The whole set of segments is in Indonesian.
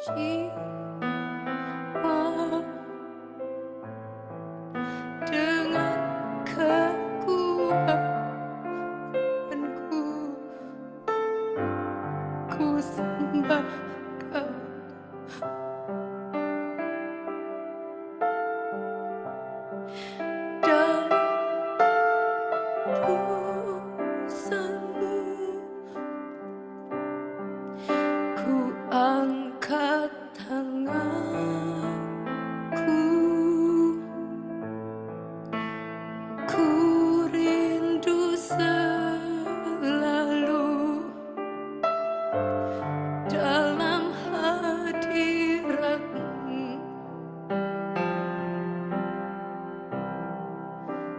jiwa dengan kekuatanku, ku sembah Kau. Dan dosamu ku angkat tanganku, ku rindu selalu dalam hadirat-Mu,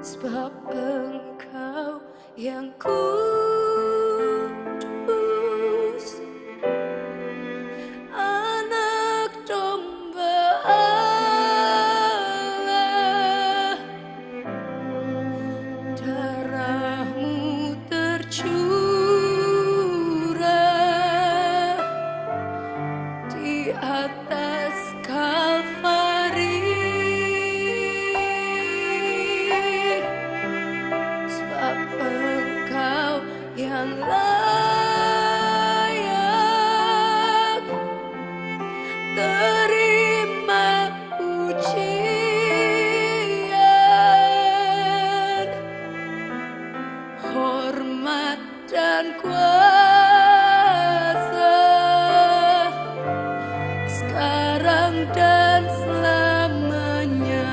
sebab Engkau yang kudus, Anak Domba Allah. Darah-Mu tercurah di atas Kalvari, sebab Engkau yang layak terima pujian, hormat dan kuasa, sekarang dan selamanya.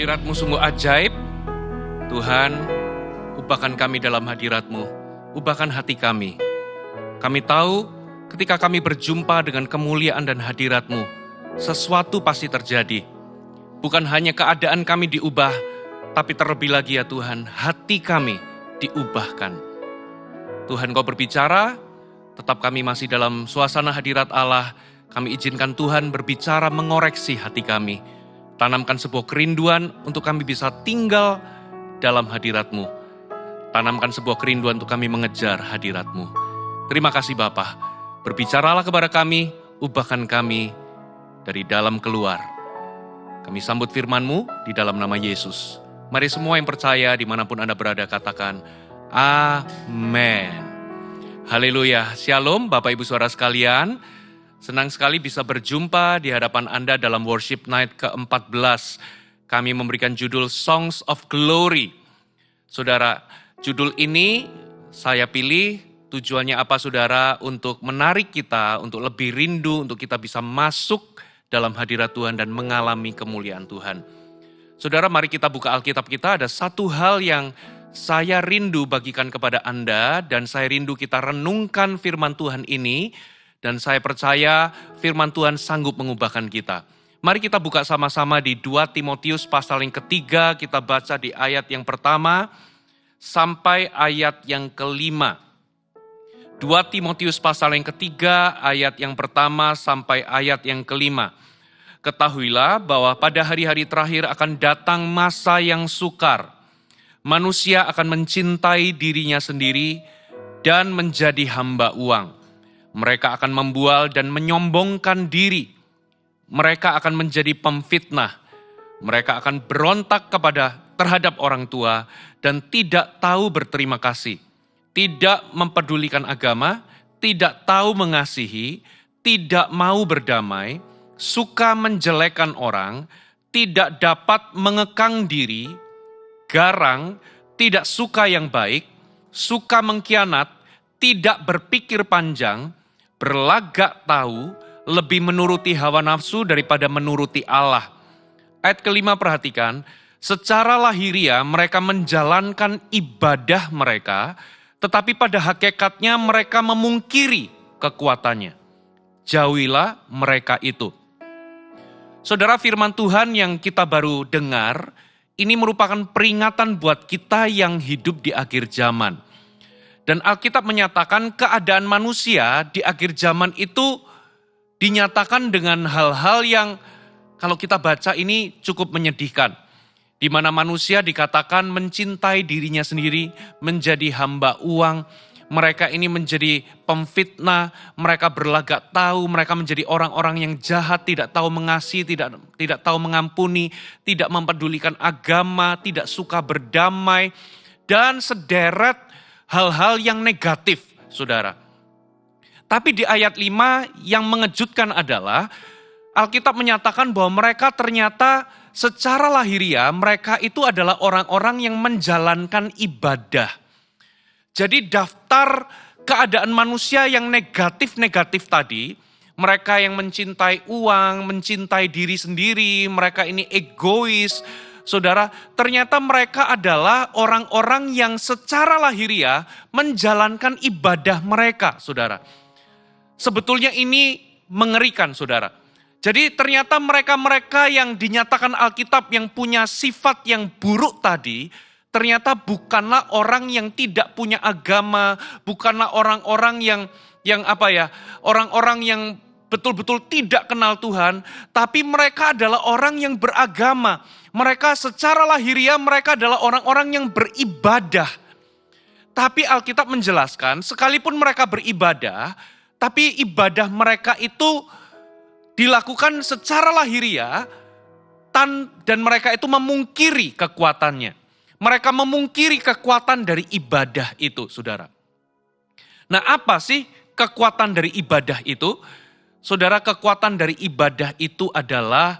Hadirat-Mu sungguh ajaib. Tuhan, ubahkan kami dalam hadirat-Mu. Ubahkan hati kami. Kami tahu ketika kami berjumpa dengan kemuliaan dan hadirat-Mu, sesuatu pasti terjadi. Bukan hanya keadaan kami diubah, tapi terlebih lagi ya Tuhan, hati kami diubahkan. Tuhan, Kau berbicara, tetap kami masih dalam suasana hadirat Allah. Kami izinkan Tuhan berbicara mengoreksi hati kami. Tanamkan sebuah kerinduan untuk kami bisa tinggal dalam hadirat-Mu. Tanamkan sebuah kerinduan untuk kami mengejar hadirat-Mu. Terima kasih Bapa. Berbicaralah kepada kami, ubahkan kami dari dalam keluar. Kami sambut firman-Mu di dalam nama Yesus. Mari semua yang percaya dimanapun Anda berada katakan, Amin. Haleluya. Shalom Bapak Ibu Saudara sekalian. Senang sekali bisa berjumpa di hadapan Anda dalam Worship Night ke-14. Kami memberikan judul Songs of Glory. Saudara, judul ini saya pilih tujuannya apa saudara? Untuk menarik kita, untuk lebih rindu, untuk kita bisa masuk dalam hadirat Tuhan dan mengalami kemuliaan Tuhan. Saudara, mari kita buka Alkitab kita. Ada satu hal yang saya rindu bagikan kepada Anda dan saya rindu kita renungkan firman Tuhan ini. Dan saya percaya firman Tuhan sanggup mengubahkan kita. Mari kita buka sama-sama di 2 Timotius pasal yang ketiga, kita baca di ayat yang pertama sampai ayat yang kelima. 2 Timotius pasal yang ketiga, ayat yang pertama sampai ayat yang kelima. Ketahuilah bahwa pada hari-hari terakhir akan datang masa yang sukar. Manusia akan mencintai dirinya sendiri dan menjadi hamba uang. Mereka akan membual dan menyombongkan diri. Mereka akan menjadi pemfitnah. Mereka akan berontak terhadap orang tua dan tidak tahu berterima kasih. Tidak mempedulikan agama, tidak tahu mengasihi, tidak mau berdamai, suka menjelekkan orang, tidak dapat mengekang diri, garang, tidak suka yang baik, suka mengkhianat, tidak berpikir panjang, berlagak tahu, lebih menuruti hawa nafsu daripada menuruti Allah. Ayat kelima perhatikan, secara lahiriah mereka menjalankan ibadah mereka, tetapi pada hakikatnya mereka memungkiri kekuatannya. Jauhilah mereka itu. Saudara, firman Tuhan yang kita baru dengar, ini merupakan peringatan buat kita yang hidup di akhir zaman. Dan Alkitab menyatakan keadaan manusia di akhir zaman itu dinyatakan dengan hal-hal yang kalau kita baca ini cukup menyedihkan. Di mana manusia dikatakan mencintai dirinya sendiri, menjadi hamba uang. Mereka ini menjadi pemfitnah, mereka berlagak tahu, mereka menjadi orang-orang yang jahat, tidak tahu mengasihi, tidak tahu mengampuni, tidak mempedulikan agama, tidak suka berdamai, dan sederet hal-hal yang negatif, saudara. Tapi di ayat 5 yang mengejutkan adalah Alkitab menyatakan bahwa mereka ternyata secara lahiriah mereka itu adalah orang-orang yang menjalankan ibadah. Jadi daftar keadaan manusia yang negatif-negatif tadi, mereka yang mencintai uang, mencintai diri sendiri, mereka ini egois. Saudara, ternyata mereka adalah orang-orang yang secara lahiriah menjalankan ibadah mereka, saudara. Sebetulnya ini mengerikan, saudara. Jadi ternyata mereka-mereka yang dinyatakan Alkitab yang punya sifat yang buruk tadi, ternyata bukanlah orang yang tidak punya agama, bukanlah orang-orang orang-orang yang betul-betul tidak kenal Tuhan, tapi mereka adalah orang yang beragama. Mereka secara lahiriah mereka adalah orang-orang yang beribadah. Tapi Alkitab menjelaskan, sekalipun mereka beribadah, tapi ibadah mereka itu dilakukan secara lahiriah dan mereka itu memungkiri kekuatannya. Mereka memungkiri kekuatan dari ibadah itu, saudara. Nah, apa sih kekuatan dari ibadah itu? Saudara, kekuatan dari ibadah itu adalah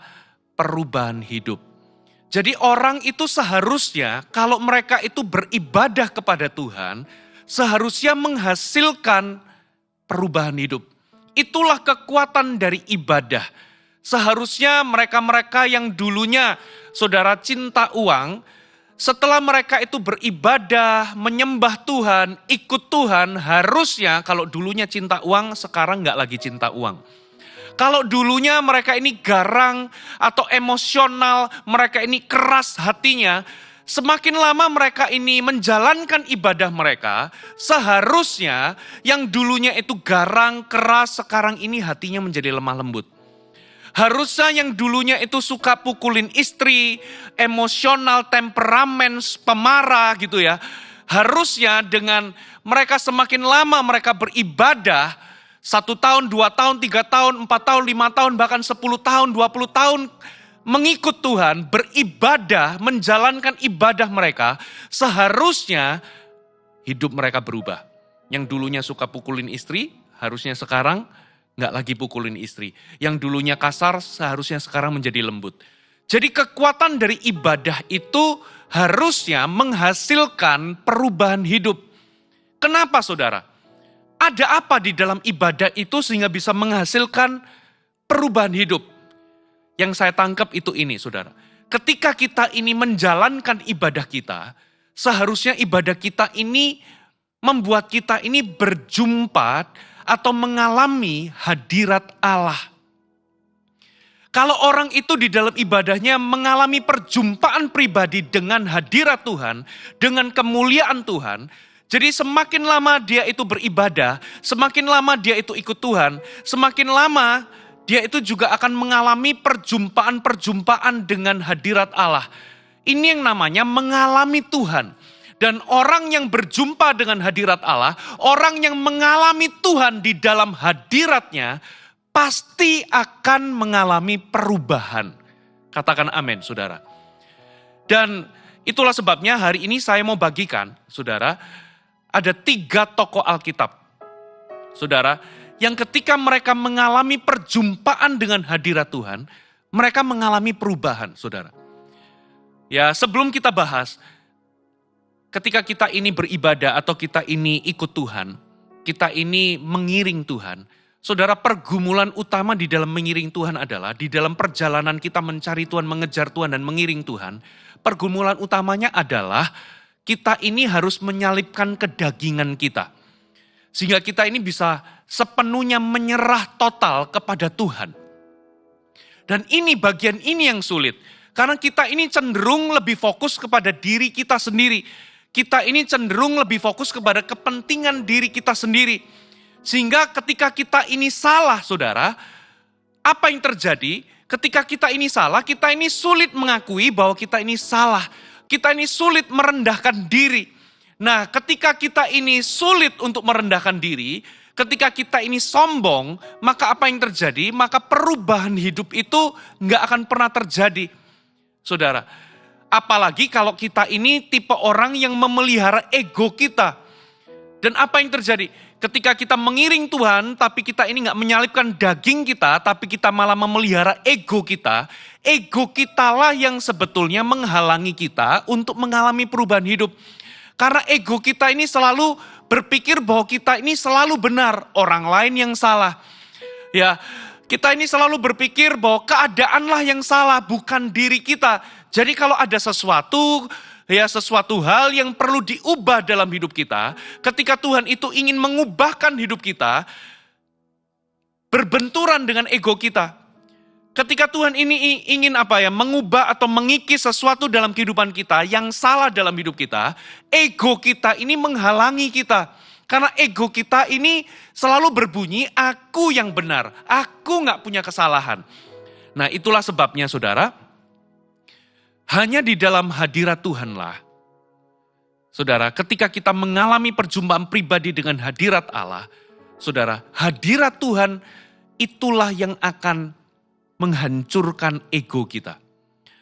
perubahan hidup. Jadi orang itu seharusnya kalau mereka itu beribadah kepada Tuhan, seharusnya menghasilkan perubahan hidup. Itulah kekuatan dari ibadah. Seharusnya mereka-mereka yang dulunya saudara, cinta uang, setelah mereka itu beribadah, menyembah Tuhan, ikut Tuhan, harusnya kalau dulunya cinta uang, sekarang nggak lagi cinta uang. Kalau dulunya mereka ini garang atau emosional, mereka ini keras hatinya, semakin lama mereka ini menjalankan ibadah mereka, seharusnya yang dulunya itu garang, keras, sekarang ini hatinya menjadi lemah lembut. Harusnya yang dulunya itu suka pukulin istri, emosional, temperamen, pemarah gitu ya. Harusnya dengan mereka semakin lama mereka beribadah, 1 tahun, 2 tahun, 3 tahun, 4 tahun, 5 tahun, bahkan 10 tahun, 20 tahun mengikut Tuhan, beribadah, menjalankan ibadah mereka, seharusnya hidup mereka berubah. Yang dulunya suka pukulin istri, harusnya sekarang nggak lagi pukulin istri. Yang dulunya kasar, seharusnya sekarang menjadi lembut. Jadi kekuatan dari ibadah itu harusnya menghasilkan perubahan hidup. Kenapa saudara? Ada apa di dalam ibadah itu sehingga bisa menghasilkan perubahan hidup? Yang saya tangkap itu ini saudara. Ketika kita ini menjalankan ibadah kita, seharusnya ibadah kita ini membuat kita ini berjumpa atau mengalami hadirat Allah. Kalau orang itu di dalam ibadahnya mengalami perjumpaan pribadi dengan hadirat Tuhan, dengan kemuliaan Tuhan, jadi semakin lama dia itu beribadah, semakin lama dia itu ikut Tuhan, semakin lama dia itu juga akan mengalami perjumpaan-perjumpaan dengan hadirat Allah. Ini yang namanya mengalami Tuhan. Dan orang yang berjumpa dengan hadirat Allah, orang yang mengalami Tuhan di dalam hadiratnya, pasti akan mengalami perubahan. Katakan amin, saudara. Dan itulah sebabnya hari ini saya mau bagikan, saudara, ada 3 tokoh Alkitab. Saudara, yang ketika mereka mengalami perjumpaan dengan hadirat Tuhan, mereka mengalami perubahan, saudara. Ya, sebelum kita bahas, ketika kita ini beribadah atau kita ini ikut Tuhan, kita ini mengiring Tuhan, saudara, pergumulan utama di dalam mengiring Tuhan adalah di dalam perjalanan kita mencari Tuhan, mengejar Tuhan dan mengiring Tuhan, pergumulan utamanya adalah kita ini harus menyalipkan kedagingan kita. Sehingga kita ini bisa sepenuhnya menyerah total kepada Tuhan. Dan ini bagian ini yang sulit. Karena kita ini cenderung lebih fokus kepada diri kita sendiri. Kita ini cenderung lebih fokus kepada kepentingan diri kita sendiri. Sehingga ketika kita ini salah, saudara, apa yang terjadi? Ketika kita ini salah, kita ini sulit mengakui bahwa kita ini salah. Kita ini sulit merendahkan diri. Nah, ketika kita ini sulit untuk merendahkan diri, ketika kita ini sombong, maka apa yang terjadi? Maka perubahan hidup itu nggak akan pernah terjadi. Saudara, apalagi kalau kita ini tipe orang yang memelihara ego kita. Dan apa yang terjadi? Ketika kita mengiring Tuhan, tapi kita ini nggak menyalipkan daging kita, tapi kita malah memelihara ego kita lah yang sebetulnya menghalangi kita untuk mengalami perubahan hidup. Karena ego kita ini selalu berpikir bahwa kita ini selalu benar, orang lain yang salah. Ya, kita ini selalu berpikir bahwa keadaanlah yang salah, bukan diri kita. Jadi kalau ada sesuatu hal yang perlu diubah dalam hidup kita, ketika Tuhan itu ingin mengubahkan hidup kita, berbenturan dengan ego kita. Ketika Tuhan ini ingin mengubah atau mengikis sesuatu dalam kehidupan kita yang salah dalam hidup kita, ego kita ini menghalangi kita. Karena ego kita ini selalu berbunyi, aku yang benar, aku gak punya kesalahan. Nah, itulah sebabnya saudara, hanya di dalam hadirat Tuhanlah, saudara, ketika kita mengalami perjumpaan pribadi dengan hadirat Allah, saudara, hadirat Tuhan itulah yang akan menghancurkan ego kita.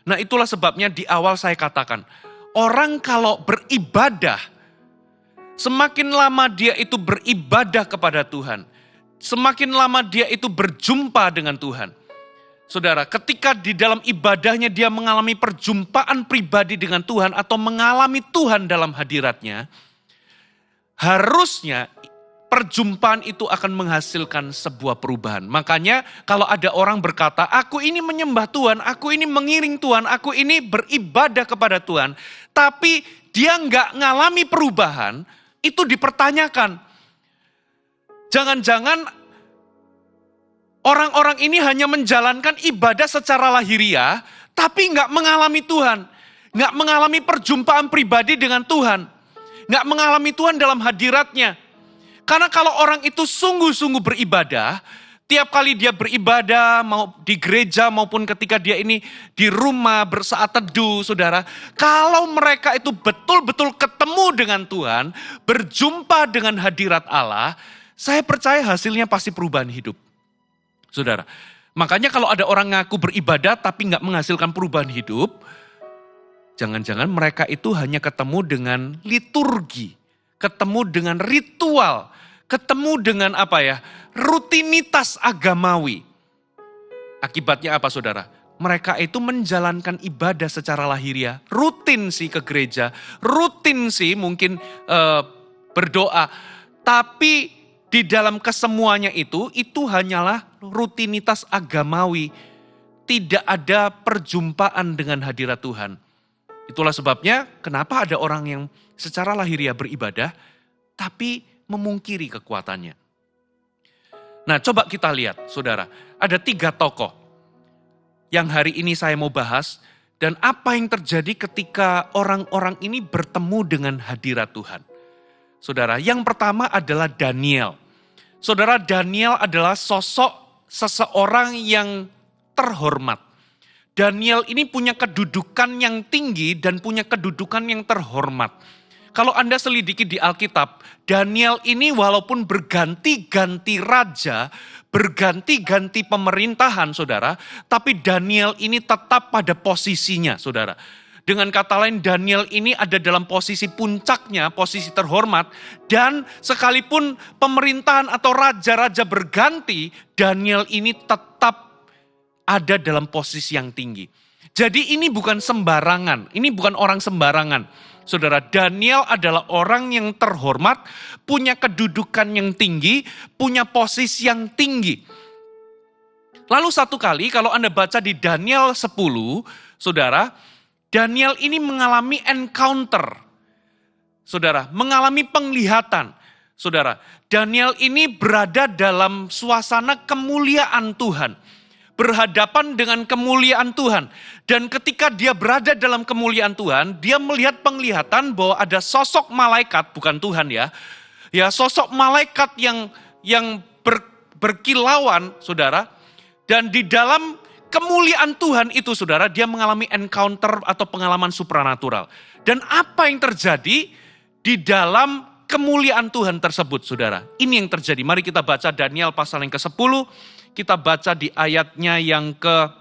Nah, itulah sebabnya di awal saya katakan, orang kalau beribadah, semakin lama dia itu beribadah kepada Tuhan, semakin lama dia itu berjumpa dengan Tuhan. Saudara, ketika di dalam ibadahnya dia mengalami perjumpaan pribadi dengan Tuhan atau mengalami Tuhan dalam hadiratnya, harusnya perjumpaan itu akan menghasilkan sebuah perubahan. Makanya kalau ada orang berkata, aku ini menyembah Tuhan, aku ini mengiring Tuhan, aku ini beribadah kepada Tuhan, tapi dia nggak ngalami perubahan, itu dipertanyakan. Jangan-jangan orang-orang ini hanya menjalankan ibadah secara lahiriah, tapi nggak mengalami Tuhan, nggak mengalami perjumpaan pribadi dengan Tuhan, nggak mengalami Tuhan dalam hadiratnya. Karena kalau orang itu sungguh-sungguh beribadah, tiap kali dia beribadah, mau di gereja maupun ketika dia ini di rumah bersaat teduh, saudara. Kalau mereka itu betul-betul ketemu dengan Tuhan, berjumpa dengan hadirat Allah, saya percaya hasilnya pasti perubahan hidup. Saudara, makanya kalau ada orang ngaku beribadah tapi nggak menghasilkan perubahan hidup, jangan-jangan mereka itu hanya ketemu dengan liturgi, ketemu dengan ritual, ketemu dengan rutinitas agamawi. Akibatnya apa saudara? Mereka itu menjalankan ibadah secara lahiriah, rutin sih ke gereja, rutin sih mungkin berdoa, tapi di dalam kesemuanya itu hanyalah rutinitas agamawi. Tidak ada perjumpaan dengan hadirat Tuhan. Itulah sebabnya kenapa ada orang yang secara lahiriah beribadah, tapi memungkiri kekuatannya. Nah, coba kita lihat, saudara. Ada 3 tokoh yang hari ini saya mau bahas, dan apa yang terjadi ketika orang-orang ini bertemu dengan hadirat Tuhan. Saudara, yang pertama adalah Daniel. Saudara, Daniel adalah sosok seseorang yang terhormat. Daniel ini punya kedudukan yang tinggi dan punya kedudukan yang terhormat. Kalau Anda selidiki di Alkitab, Daniel ini walaupun berganti-ganti raja, berganti-ganti pemerintahan, saudara, tapi Daniel ini tetap pada posisinya, saudara. Dengan kata lain, Daniel ini ada dalam posisi puncaknya, posisi terhormat, dan sekalipun pemerintahan atau raja-raja berganti, Daniel ini tetap ada dalam posisi yang tinggi. Jadi ini bukan sembarangan, ini bukan orang sembarangan. Saudara, Daniel adalah orang yang terhormat, punya kedudukan yang tinggi, punya posisi yang tinggi. Lalu satu kali kalau Anda baca di Daniel 10, saudara, Daniel ini mengalami encounter. Saudara, mengalami penglihatan. Saudara, Daniel ini berada dalam suasana kemuliaan Tuhan. Berhadapan dengan kemuliaan Tuhan. Dan ketika dia berada dalam kemuliaan Tuhan, dia melihat penglihatan bahwa ada sosok malaikat, bukan Tuhan ya. Ya, sosok malaikat yang berkilauan, saudara. Dan di dalam kemuliaan Tuhan itu, saudara, dia mengalami encounter atau pengalaman supranatural. Dan apa yang terjadi di dalam kemuliaan Tuhan tersebut, saudara? Ini yang terjadi. Mari kita baca Daniel pasal yang ke-10. Kita baca di ayatnya yang ke-1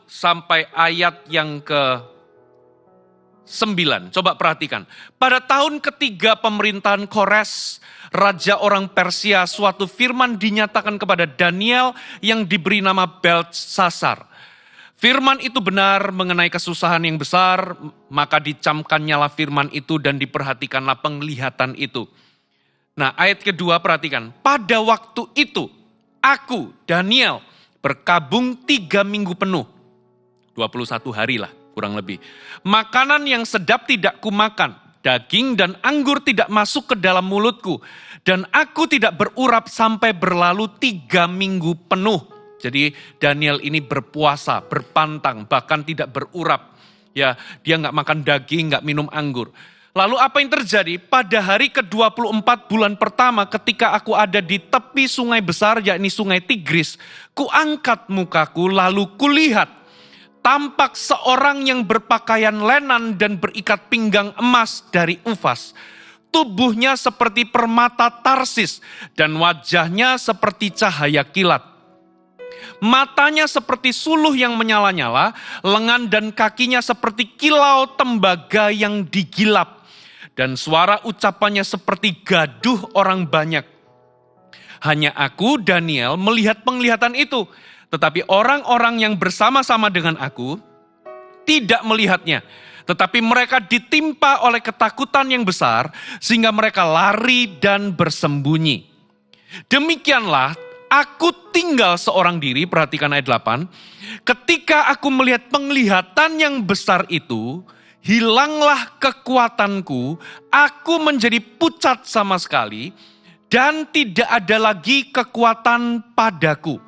sampai ayat yang ke-9. Coba perhatikan. Pada tahun ketiga pemerintahan Kores, raja orang Persia, suatu firman dinyatakan kepada Daniel yang diberi nama Beltsasar. Firman itu benar mengenai kesusahan yang besar, maka dicamkannyalah firman itu dan diperhatikanlah penglihatan itu. Nah, ayat kedua perhatikan. Pada waktu itu, aku, Daniel, berkabung 3 minggu penuh. 21 hari lah, kurang lebih. Makanan yang sedap tidak kumakan. Daging dan anggur tidak masuk ke dalam mulutku. Dan aku tidak berurap sampai berlalu 3 minggu penuh. Jadi Daniel ini berpuasa, berpantang, bahkan tidak berurap. Ya, dia nggak makan daging, nggak minum anggur. Lalu apa yang terjadi? Pada hari ke-24 bulan pertama ketika aku ada di tepi sungai besar, yakni sungai Tigris, kuangkat mukaku lalu kulihat. Tampak seorang yang berpakaian lenan dan berikat pinggang emas dari Ufas. Tubuhnya seperti permata Tarsis dan wajahnya seperti cahaya kilat. Matanya seperti suluh yang menyala-nyala, lengan dan kakinya seperti kilau tembaga yang digilap. Dan suara ucapannya seperti gaduh orang banyak. Hanya aku, Daniel, melihat penglihatan itu. Tetapi orang-orang yang bersama-sama dengan aku tidak melihatnya. Tetapi mereka ditimpa oleh ketakutan yang besar, sehingga mereka lari dan bersembunyi. Demikianlah aku tinggal seorang diri, perhatikan ayat 8. Ketika aku melihat penglihatan yang besar itu, hilanglah kekuatanku, aku menjadi pucat sama sekali, dan tidak ada lagi kekuatan padaku.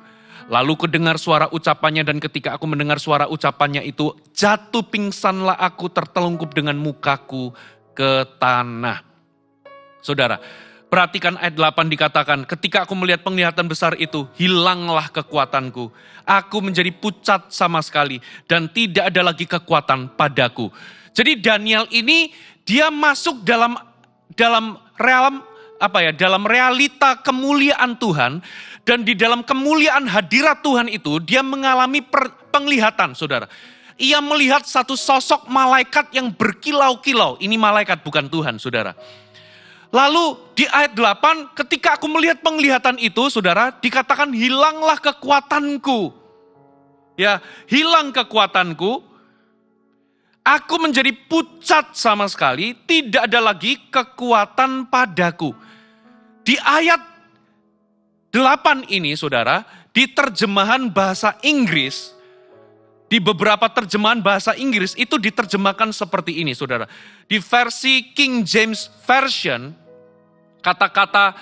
Lalu kudengar suara ucapannya, dan ketika aku mendengar suara ucapannya itu, jatuh pingsanlah aku tertelungkup dengan mukaku ke tanah. Saudara, perhatikan ayat 8 dikatakan, ketika aku melihat penglihatan besar itu, hilanglah kekuatanku. Aku menjadi pucat sama sekali, dan tidak ada lagi kekuatan padaku. Jadi Daniel ini, dia masuk dalam realita kemuliaan Tuhan, dan di dalam kemuliaan hadirat Tuhan itu, dia mengalami penglihatan, saudara. Ia melihat satu sosok malaikat yang berkilau-kilau. Ini malaikat, bukan Tuhan, saudara. Lalu di ayat 8, ketika aku melihat penglihatan itu, saudara, dikatakan hilanglah kekuatanku. Ya, hilang kekuatanku. Aku menjadi pucat sama sekali, tidak ada lagi kekuatan padaku. Di ayat 8 ini, saudara, di terjemahan bahasa Inggris, di beberapa terjemahan bahasa Inggris itu diterjemahkan seperti ini, saudara. Di versi King James Version, kata-kata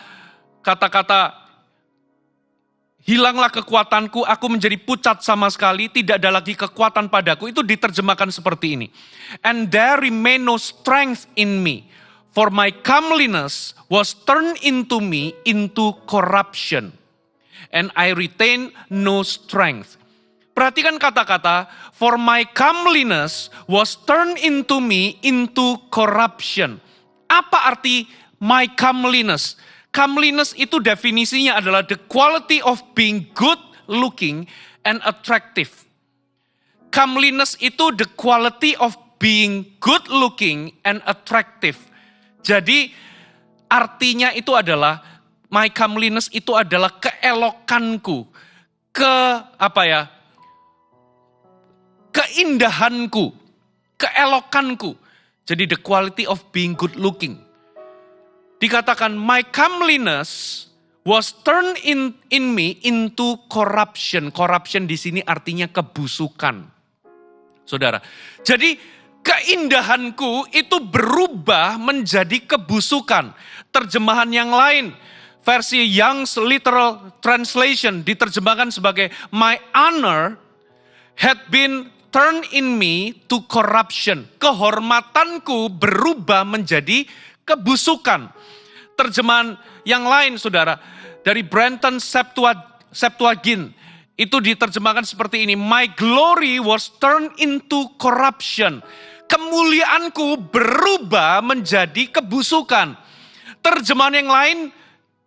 hilanglah kekuatanku, aku menjadi pucat sama sekali, tidak ada lagi kekuatan padaku, itu diterjemahkan seperti ini. And there remain no strength in me, for my comeliness was turned into me into corruption, and I retain no strength. Perhatikan kata-kata, for my comeliness was turned into me into corruption. Apa arti my comeliness? Comeliness itu definisinya adalah the quality of being good looking and attractive. Comeliness itu the quality of being good looking and attractive. Jadi artinya itu adalah my comeliness itu adalah keelokanku, keindahanku, keelokanku. Jadi the quality of being good looking. Dikatakan my comeliness was turned in me into corruption. Corruption di sini artinya kebusukan. Saudara, jadi keindahanku itu berubah menjadi kebusukan. Terjemahan yang lain, versi Young's Literal Translation diterjemahkan sebagai my honor had been turned in me to corruption. Kehormatanku berubah menjadi kebusukan. Terjemahan yang lain, saudara, dari Brenton Septuagint, itu diterjemahkan seperti ini. My glory was turned into corruption. Kemuliaanku berubah menjadi kebusukan. Terjemahan yang lain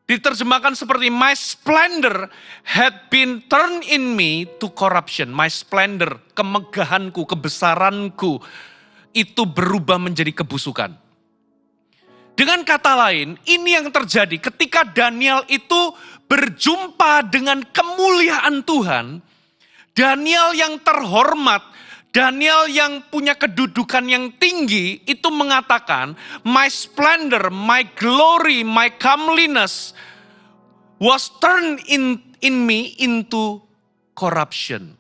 diterjemahkan seperti my splendor had been turned in me to corruption. My splendor, kemegahanku, kebesaranku, itu berubah menjadi kebusukan. Dengan kata lain, ini yang terjadi ketika Daniel itu berjumpa dengan kemuliaan Tuhan. Daniel yang terhormat, Daniel yang punya kedudukan yang tinggi, itu mengatakan, my splendor, my glory, my comeliness was turned in me into corruption.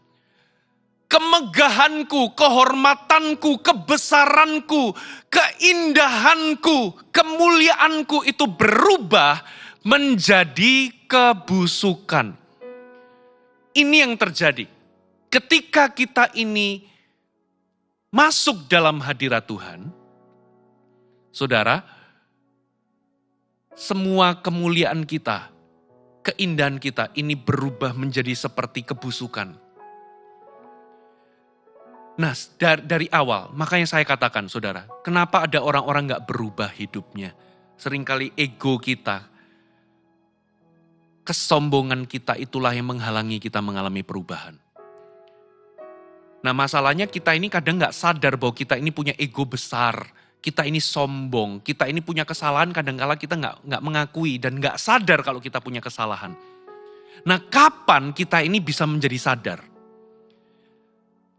Kemegahanku, kehormatanku, kebesaranku, keindahanku, kemuliaanku itu berubah menjadi kebusukan. Ini yang terjadi. Ketika kita ini masuk dalam hadirat Tuhan, saudara, semua kemuliaan kita, keindahan kita ini berubah menjadi seperti kebusukan. Nah, dari awal, makanya saya katakan, saudara, kenapa ada orang-orang gak berubah hidupnya? Seringkali ego kita, kesombongan kita itulah yang menghalangi kita mengalami perubahan. Nah, masalahnya kita ini kadang gak sadar bahwa kita ini punya ego besar. Kita ini sombong, kita ini punya kesalahan, kadang-kala kita gak mengakui dan gak sadar kalau kita punya kesalahan. Nah, kapan kita ini bisa menjadi sadar?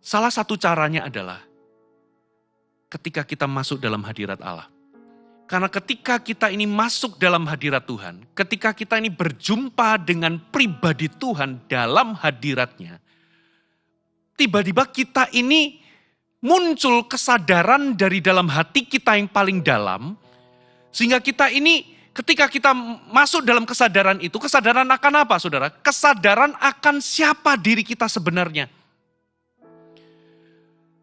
Salah satu caranya adalah ketika kita masuk dalam hadirat Allah. Karena ketika kita ini masuk dalam hadirat Tuhan, ketika kita ini berjumpa dengan pribadi Tuhan dalam hadiratnya, tiba-tiba kita ini muncul kesadaran dari dalam hati kita yang paling dalam, sehingga kita ini ketika kita masuk dalam kesadaran itu, kesadaran akan apa saudara? Kesadaran akan siapa diri kita sebenarnya.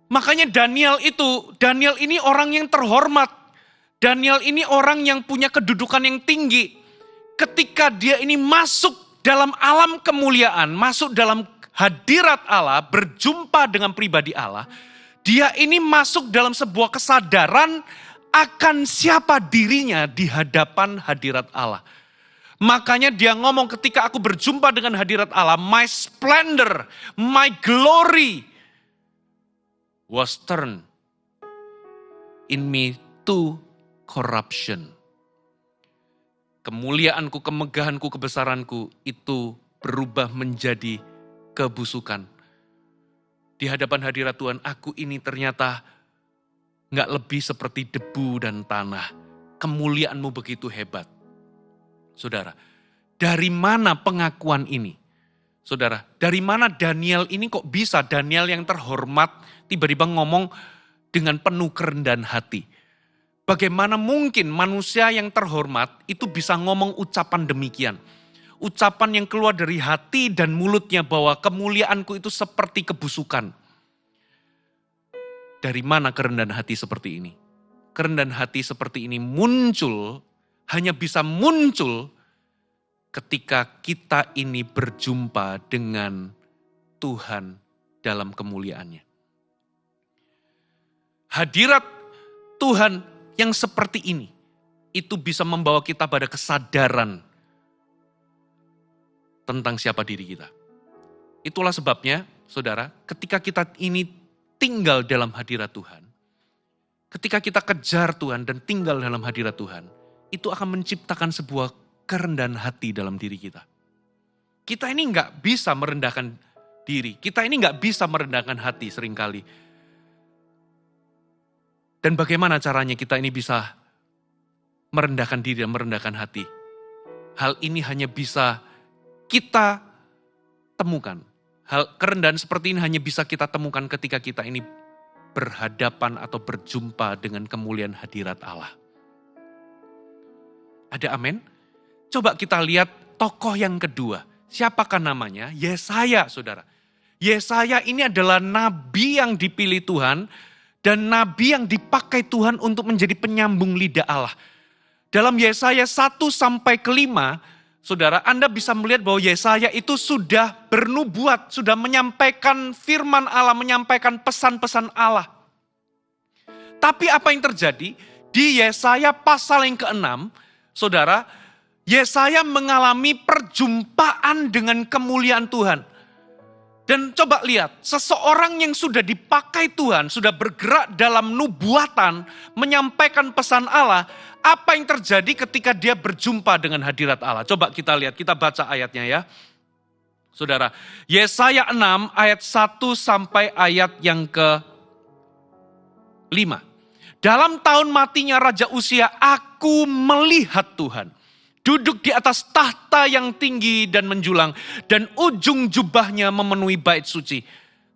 Makanya Daniel ini orang yang terhormat. Daniel ini orang yang punya kedudukan yang tinggi. Ketika dia ini masuk dalam alam kemuliaan, masuk dalam hadirat Allah, berjumpa dengan pribadi Allah, dia ini masuk dalam sebuah kesadaran akan siapa dirinya di hadapan hadirat Allah. Makanya dia ngomong, ketika aku berjumpa dengan hadirat Allah, my splendor, my glory was turned in me to corruption. Kemuliaanku, kemegahanku, kebesaranku itu berubah menjadi kebusukan. Di hadapan hadirat Tuhan, aku ini ternyata gak lebih seperti debu dan tanah. Kemuliaanmu begitu hebat. Saudara, dari mana pengakuan ini? Saudara, dari mana Daniel ini kok bisa, Daniel yang terhormat, tiba-tiba ngomong dengan penuh kerendahan hati. Bagaimana mungkin manusia yang terhormat itu bisa ngomong ucapan demikian? Ucapan yang keluar dari hati dan mulutnya bahwa kemuliaanku itu seperti kebusukan. Dari mana kerendahan hati seperti ini? Kerendahan hati seperti ini hanya bisa muncul ketika kita ini berjumpa dengan Tuhan dalam kemuliaannya. Hadirat Tuhan yang seperti ini, itu bisa membawa kita pada kesadaran tentang siapa diri kita. Itulah sebabnya, saudara, ketika kita ini tinggal dalam hadirat Tuhan, ketika kita kejar Tuhan dan tinggal dalam hadirat Tuhan, itu akan menciptakan sebuah kerendahan hati dalam diri kita. Kita ini nggak bisa merendahkan diri, kita ini nggak bisa merendahkan hati seringkali. Dan bagaimana caranya kita ini bisa merendahkan diri dan merendahkan hati? Hal ini hanya bisa kita temukan. Kerendahan seperti ini hanya bisa kita temukan ketika kita ini berhadapan atau berjumpa dengan kemuliaan hadirat Allah. Ada amin? Coba kita lihat tokoh yang kedua. Siapakah namanya? Yesaya, saudara. Yesaya ini adalah nabi yang dipilih Tuhan dan nabi yang dipakai Tuhan untuk menjadi penyambung lidah Allah. Dalam Yesaya 1-5, saudara, Anda bisa melihat bahwa Yesaya itu sudah bernubuat, sudah menyampaikan firman Allah, menyampaikan pesan-pesan Allah. Tapi apa yang terjadi? Di Yesaya pasal yang ke-6, saudara, Yesaya mengalami perjumpaan dengan kemuliaan Tuhan. Dan coba lihat, seseorang yang sudah dipakai Tuhan, sudah bergerak dalam nubuatan, menyampaikan pesan Allah, apa yang terjadi ketika dia berjumpa dengan hadirat Allah? Coba kita lihat, kita baca ayatnya ya. Saudara, Yesaya 6 ayat 1 sampai ayat yang ke-5. Dalam tahun matinya Raja Uzia, aku melihat Tuhan duduk di atas tahta yang tinggi dan menjulang, dan ujung jubahnya memenuhi bait suci.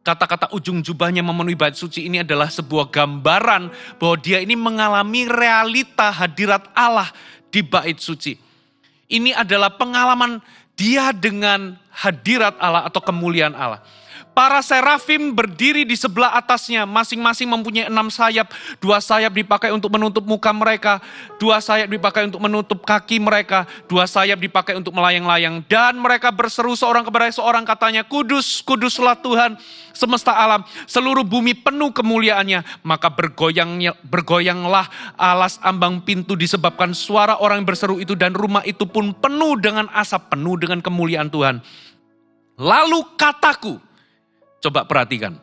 Kata-kata ujung jubahnya memenuhi bait suci ini adalah sebuah gambaran bahwa dia ini mengalami realita hadirat Allah di bait suci. Ini adalah pengalaman dia dengan hadirat Allah atau kemuliaan Allah. Para serafim berdiri di sebelah atasnya, masing-masing mempunyai 6 sayap. 2 sayap dipakai untuk menutup muka mereka, 2 sayap dipakai untuk menutup kaki mereka, 2 sayap dipakai untuk melayang-layang. Dan mereka berseru seorang kepada seorang, katanya, kudus, kuduslah Tuhan semesta alam, seluruh bumi penuh kemuliaannya. Maka bergoyanglah alas ambang pintu disebabkan suara orang yang berseru itu, dan rumah itu pun penuh dengan asap, penuh dengan kemuliaan Tuhan. Lalu kataku, coba perhatikan.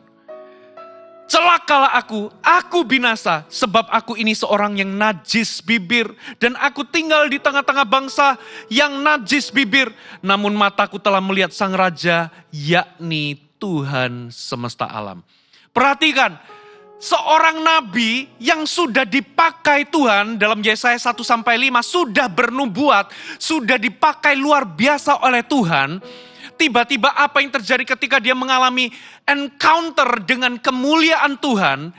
Celakalah aku binasa, sebab aku ini seorang yang najis bibir, dan aku tinggal di tengah-tengah bangsa yang najis bibir. Namun mataku telah melihat Sang Raja, yakni Tuhan semesta alam. Perhatikan, seorang nabi yang sudah dipakai Tuhan dalam Yesaya 1-5 sudah bernubuat, sudah dipakai luar biasa oleh Tuhan. Tiba-tiba apa yang terjadi ketika dia mengalami encounter dengan kemuliaan Tuhan,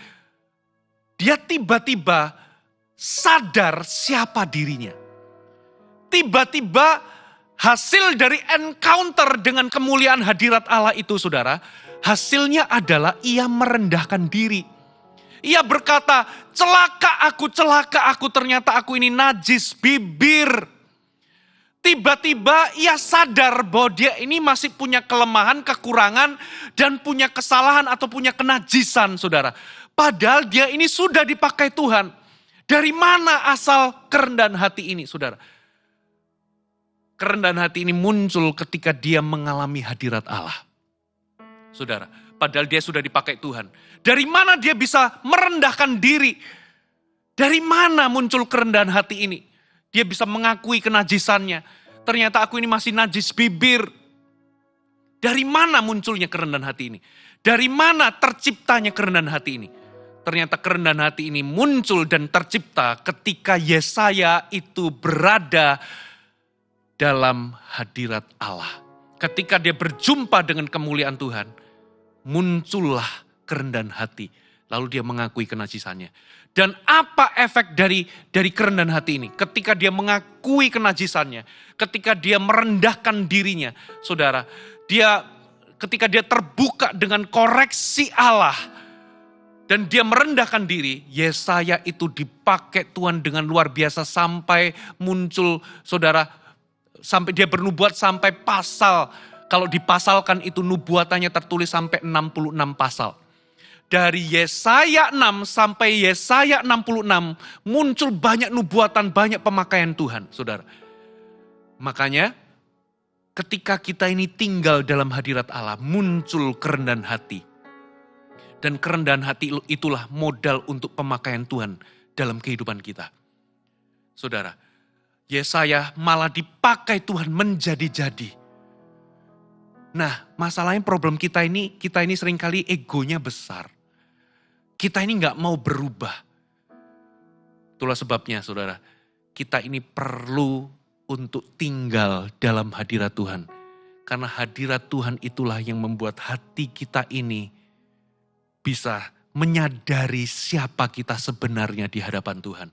dia tiba-tiba sadar siapa dirinya. Tiba-tiba hasil dari encounter dengan kemuliaan hadirat Allah itu, saudara, hasilnya adalah ia merendahkan diri. Ia berkata, celaka aku, ternyata aku ini najis bibir. Tiba-tiba ia sadar bahwa dia ini masih punya kelemahan, kekurangan, dan punya kesalahan atau punya kenajisan, saudara. Padahal dia ini sudah dipakai Tuhan. Dari mana asal kerendahan hati ini, saudara? Kerendahan hati ini muncul ketika dia mengalami hadirat Allah. Saudara, padahal dia sudah dipakai Tuhan. Dari mana dia bisa merendahkan diri? Dari mana muncul kerendahan hati ini? Dia bisa mengakui kenajisannya. Ternyata aku ini masih najis bibir. Dari mana munculnya kerendahan hati ini? Dari mana terciptanya kerendahan hati ini? Ternyata kerendahan hati ini muncul dan tercipta ketika Yesaya itu berada dalam hadirat Allah. Ketika dia berjumpa dengan kemuliaan Tuhan, muncullah kerendahan hati. Lalu dia mengakui kenajisannya. Dan apa efek dari kerendahan hati ini? Ketika dia mengakui kenajisannya, ketika dia merendahkan dirinya, saudara, ketika dia terbuka dengan koreksi Allah, dan dia merendahkan diri, Yesaya itu dipakai Tuhan dengan luar biasa sampai muncul, saudara, sampai dia bernubuat sampai pasal. Kalau dipasalkan itu nubuatannya tertulis sampai 66 pasal. Dari Yesaya 6 sampai Yesaya 66 muncul banyak nubuatan, banyak pemakaian Tuhan, saudara. Makanya ketika kita ini tinggal dalam hadirat Allah, muncul kerendahan hati. Dan kerendahan hati itulah modal untuk pemakaian Tuhan dalam kehidupan kita. Saudara, Yesaya malah dipakai Tuhan menjadi-jadi. Nah, masalahnya problem kita ini seringkali egonya besar. Kita ini gak mau berubah. Itulah sebabnya, saudara, kita ini perlu untuk tinggal dalam hadirat Tuhan. Karena hadirat Tuhan itulah yang membuat hati kita ini bisa menyadari siapa kita sebenarnya di hadapan Tuhan.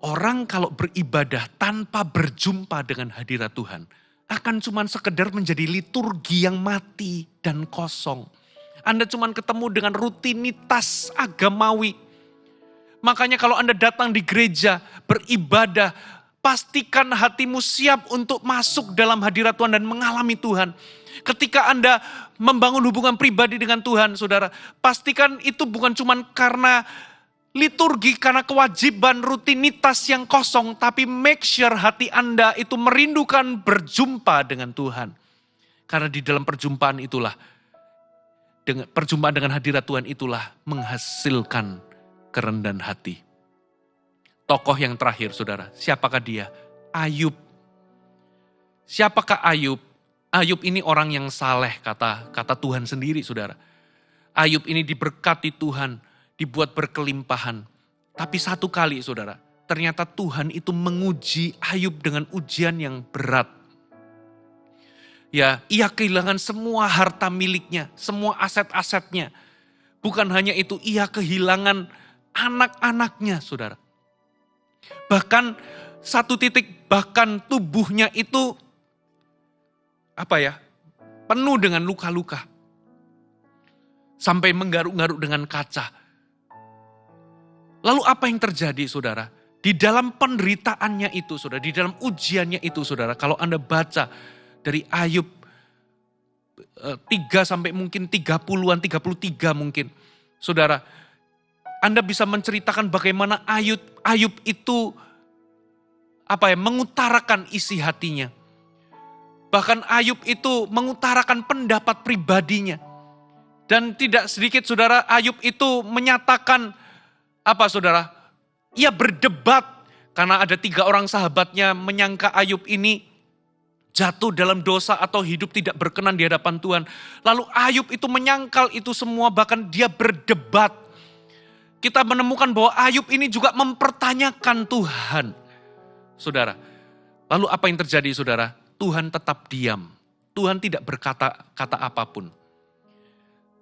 Orang kalau beribadah tanpa berjumpa dengan hadirat Tuhan, akan cuman sekedar menjadi liturgi yang mati dan kosong. Anda cuman ketemu dengan rutinitas agamawi. Makanya kalau Anda datang di gereja, beribadah, pastikan hatimu siap untuk masuk dalam hadirat Tuhan dan mengalami Tuhan. Ketika Anda membangun hubungan pribadi dengan Tuhan, saudara, pastikan itu bukan cuman karena liturgi, karena kewajiban rutinitas yang kosong, tapi make sure hati Anda itu merindukan berjumpa dengan Tuhan. Karena di dalam perjumpaan itulah, perjumpaan dengan hadirat Tuhan itulah menghasilkan kerendahan hati. Tokoh yang terakhir, saudara, siapakah dia? Ayub. Siapakah Ayub? Ayub ini orang yang saleh, kata Tuhan sendiri, saudara. Ayub ini diberkati Tuhan, dibuat berkelimpahan. Tapi satu kali, saudara, ternyata Tuhan itu menguji Ayub dengan ujian yang berat. Ya, ia kehilangan semua harta miliknya, semua aset-asetnya. Bukan hanya itu, ia kehilangan anak-anaknya, saudara. Bahkan satu titik, bahkan tubuhnya itu penuh dengan luka-luka. Sampai menggaruk-garuk dengan kaca. Lalu apa yang terjadi, saudara? Di dalam penderitaannya itu, saudara, di dalam ujiannya itu, saudara, kalau Anda baca dari Ayub 3 sampai mungkin 30-an, 33 mungkin. Saudara, Anda bisa menceritakan bagaimana Ayub itu mengutarakan isi hatinya. Bahkan Ayub itu mengutarakan pendapat pribadinya. Dan tidak sedikit, saudara, Ayub itu menyatakan saudara? Ia berdebat karena ada 3 orang sahabatnya menyangka Ayub ini jatuh dalam dosa atau hidup tidak berkenan di hadapan Tuhan. Lalu Ayub itu menyangkal itu semua, bahkan dia berdebat. kita menemukan bahwa Ayub ini juga mempertanyakan Tuhan. Saudara, lalu apa yang terjadi saudara? Tuhan tetap diam. Tuhan tidak berkata-kata apapun.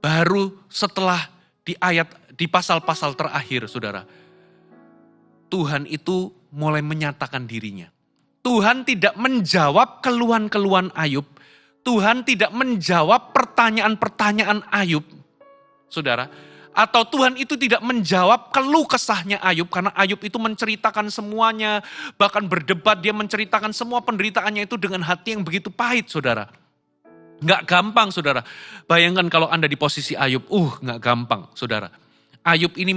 Baru setelah di pasal-pasal terakhir saudara, Tuhan itu mulai menyatakan dirinya. Tuhan tidak menjawab keluhan-keluhan Ayub. Tuhan tidak menjawab pertanyaan-pertanyaan Ayub. Saudara, atau Tuhan itu tidak menjawab keluh kesahnya Ayub. Karena Ayub itu menceritakan semuanya. Bahkan berdebat dia menceritakan semua penderitaannya itu dengan hati yang begitu pahit saudara. Nggak gampang saudara. Bayangkan kalau Anda di posisi Ayub. Nggak gampang saudara. Ayub ini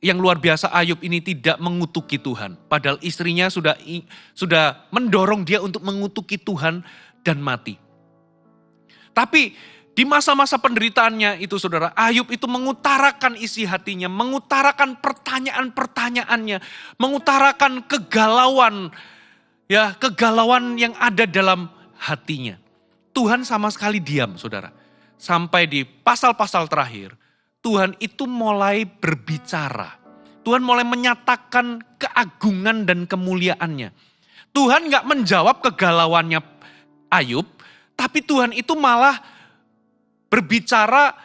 yang luar biasa, Ayub ini tidak mengutuki Tuhan. Padahal istrinya sudah mendorong dia untuk mengutuki Tuhan dan mati. Tapi di masa-masa penderitaannya itu saudara, Ayub itu mengutarakan isi hatinya, mengutarakan pertanyaan-pertanyaannya, mengutarakan kegalauan yang ada dalam hatinya. Tuhan sama sekali diam saudara. Sampai di pasal-pasal terakhir, Tuhan itu mulai berbicara. Tuhan mulai menyatakan keagungan dan kemuliaannya. Tuhan gak menjawab kegalauannya Ayub, tapi Tuhan itu malah berbicara,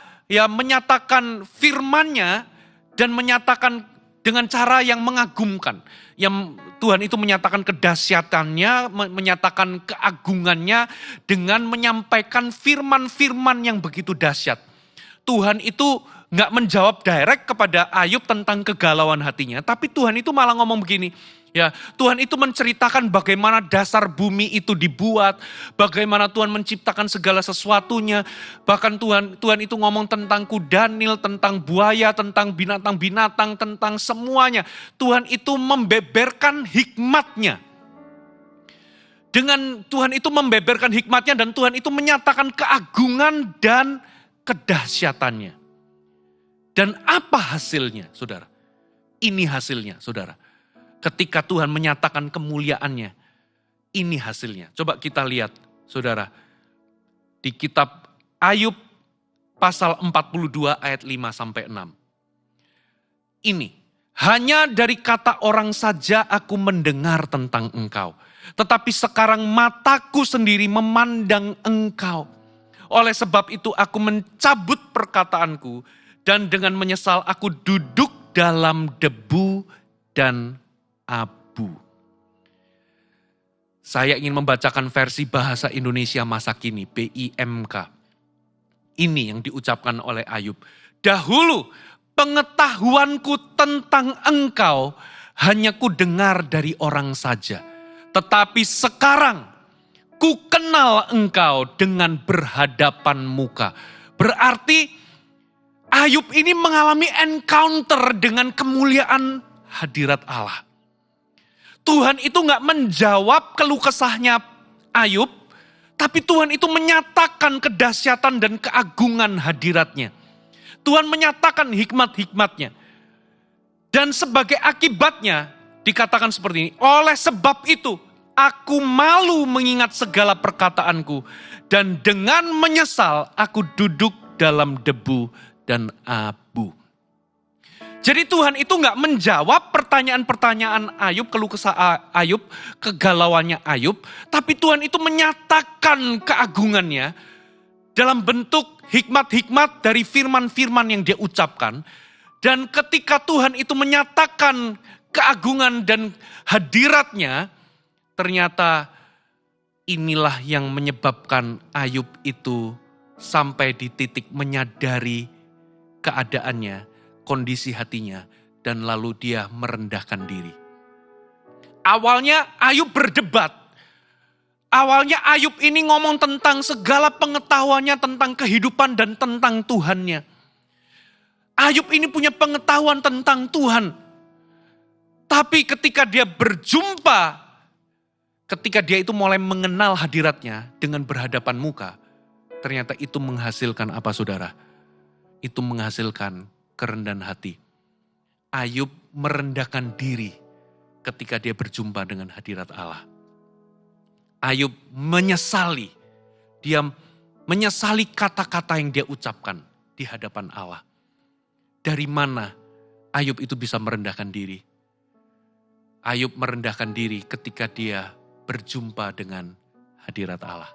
menyatakan firman-Nya dan menyatakan dengan cara yang mengagumkan. Yang Tuhan itu menyatakan kedahsyatannya, menyatakan keagungannya dengan menyampaikan firman-firman yang begitu dahsyat. Tuhan itu nggak menjawab direct kepada Ayub tentang kegalauan hatinya, tapi Tuhan itu malah ngomong begini, Tuhan itu menceritakan bagaimana dasar bumi itu dibuat, bagaimana Tuhan menciptakan segala sesuatunya, bahkan Tuhan itu ngomong tentang kudanil, tentang buaya, tentang binatang-binatang, tentang semuanya. Tuhan itu membeberkan hikmat-Nya. Dengan Tuhan itu membeberkan hikmat-Nya dan Tuhan itu menyatakan keagungan dan kedahsyatannya. Dan apa hasilnya, saudara? Ini hasilnya, saudara. Ketika Tuhan menyatakan kemuliaannya, ini hasilnya. Coba kita lihat, saudara. Di kitab Ayub pasal 42 ayat 5-6. Ini, hanya dari kata orang saja aku mendengar tentang engkau. Tetapi sekarang mataku sendiri memandang engkau. Oleh sebab itu aku mencabut perkataanku dan dengan menyesal aku duduk dalam debu dan abu. Saya ingin membacakan versi bahasa Indonesia masa kini, BIMK. Ini yang diucapkan oleh Ayub. Dahulu pengetahuanku tentang engkau hanya ku dengar dari orang saja. Tetapi sekarang ku kenal engkau dengan berhadapan muka. Berarti Ayub ini mengalami encounter dengan kemuliaan hadirat Allah. Tuhan itu gak menjawab keluh kesahnya Ayub, tapi Tuhan itu menyatakan kedahsyatan dan keagungan hadiratnya. Tuhan menyatakan hikmat-hikmatnya. Dan sebagai akibatnya dikatakan seperti ini, oleh sebab itu aku malu mengingat segala perkataanku dan dengan menyesal aku duduk dalam debu dan abu. Jadi Tuhan itu gak menjawab pertanyaan-pertanyaan Ayub, keluh kesah Ayub, kegalauannya Ayub. Tapi Tuhan itu menyatakan keagungannya dalam bentuk hikmat-hikmat dari firman-firman yang dia ucapkan. Dan ketika Tuhan itu menyatakan keagungan dan hadiratnya, ternyata inilah yang menyebabkan Ayub itu sampai di titik menyadari keadaannya, kondisi hatinya, dan lalu dia merendahkan diri. Awalnya Ayub berdebat. Awalnya Ayub ini ngomong tentang segala pengetahuannya tentang kehidupan dan tentang Tuhannya. Ayub ini punya pengetahuan tentang Tuhan. Tapi ketika dia berjumpa, ketika dia itu mulai mengenal hadiratnya dengan berhadapan muka, ternyata itu menghasilkan apa saudara? Itu menghasilkan kerendahan hati. Ayub merendahkan diri ketika dia berjumpa dengan hadirat Allah. Ayub menyesali. Dia menyesali kata-kata yang dia ucapkan di hadapan Allah. Dari mana Ayub itu bisa merendahkan diri? Ayub merendahkan diri ketika dia berjumpa dengan hadirat Allah.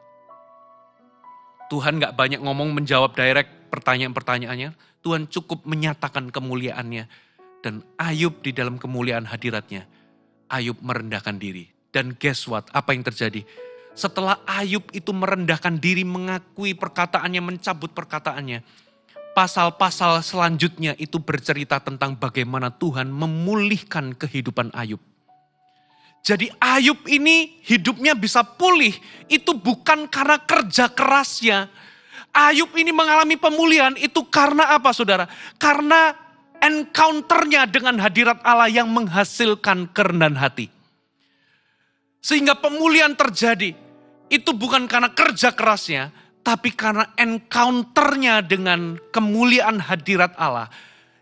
Tuhan gak banyak ngomong menjawab direct pertanyaan-pertanyaannya. Tuhan cukup menyatakan kemuliaannya. Dan Ayub di dalam kemuliaan hadiratnya, Ayub merendahkan diri. Dan guess what? Apa yang terjadi? Setelah Ayub itu merendahkan diri, mengakui perkataannya, mencabut perkataannya, pasal-pasal selanjutnya itu bercerita tentang bagaimana Tuhan memulihkan kehidupan Ayub. Jadi Ayub ini hidupnya bisa pulih, itu bukan karena kerja kerasnya. Ayub ini mengalami pemulihan itu karena apa saudara? Karena encounter-nya dengan hadirat Allah yang menghasilkan kerendahan hati. Sehingga pemulihan terjadi, itu bukan karena kerja kerasnya, tapi karena encounter-nya dengan kemuliaan hadirat Allah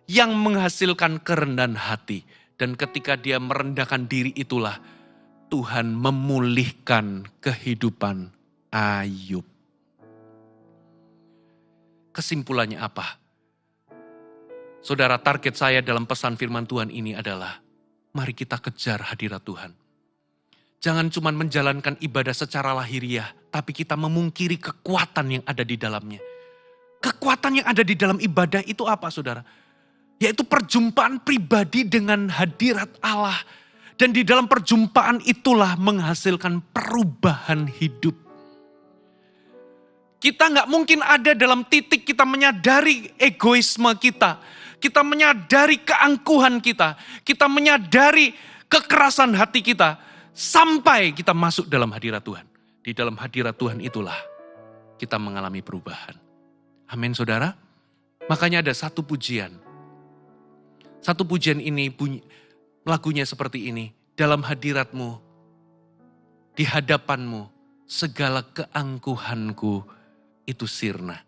yang menghasilkan kerendahan hati. Dan ketika dia merendahkan diri itulah Tuhan memulihkan kehidupan Ayub. Kesimpulannya apa? Saudara, target saya dalam pesan firman Tuhan ini adalah mari kita kejar hadirat Tuhan. Jangan cuma menjalankan ibadah secara lahiriah, tapi kita memungkiri kekuatan yang ada di dalamnya. Kekuatan yang ada di dalam ibadah itu apa saudara? Yaitu perjumpaan pribadi dengan hadirat Allah. Dan di dalam perjumpaan itulah menghasilkan perubahan hidup. Kita gak mungkin ada dalam titik kita menyadari egoisme kita. Kita menyadari keangkuhan kita. Kita menyadari kekerasan hati kita. Sampai kita masuk dalam hadirat Tuhan. Di dalam hadirat Tuhan itulah kita mengalami perubahan. Amin saudara. Makanya ada satu pujian. Satu pujian ini lagunya seperti ini. Dalam hadiratmu, di hadapanmu, segala keangkuhanku itu sirna.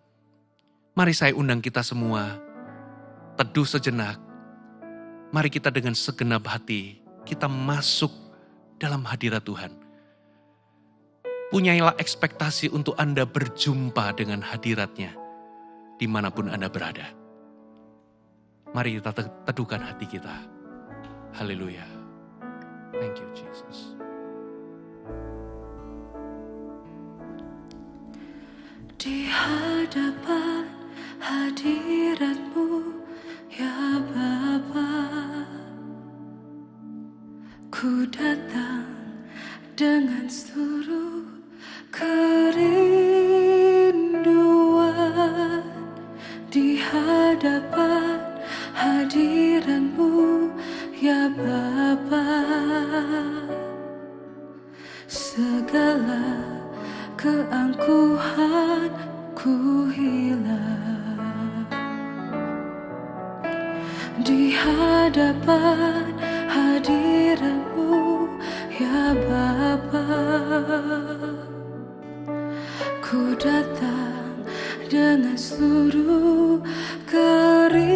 Mari saya undang kita semua, teduh sejenak. Mari kita dengan segenap hati, kita masuk dalam hadirat Tuhan. Punyailah ekspektasi untuk Anda berjumpa dengan hadiratnya, dimanapun Anda berada. Mari kita teduhkan hati kita. Haleluya. Thank you Jesus. Di hadapan hadirat-Mu ya Bapa, ku datang dengan seluruh kerinduan. Di hadapan hadirat-Mu ya Bapa, segala keangkuhan ku hilang. Di hadapan hadirat-Mu ya Bapa, ku datang dengan seluruh kerinduan.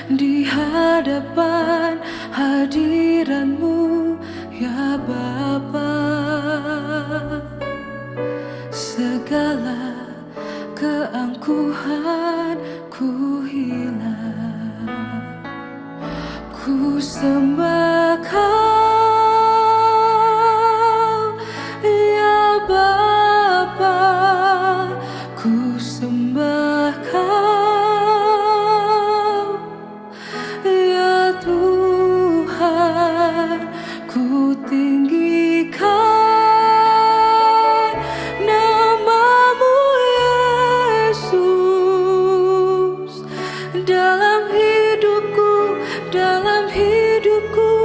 Di hadapan hadirat-Mu ya Bapa, segala keangkuhan ku hilang. Ku sembah Kau ya Bapa, ku sembah Kau ya Tuhan, ku tinggikan nama-Mu Yesus dalam hidupku, dalam hidupku.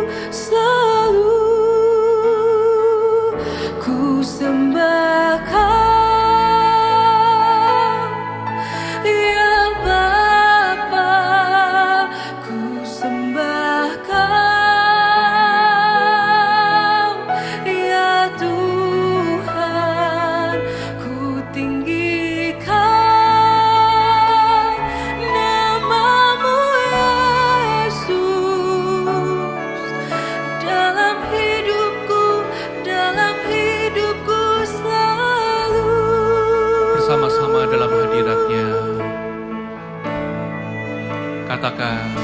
Katakan,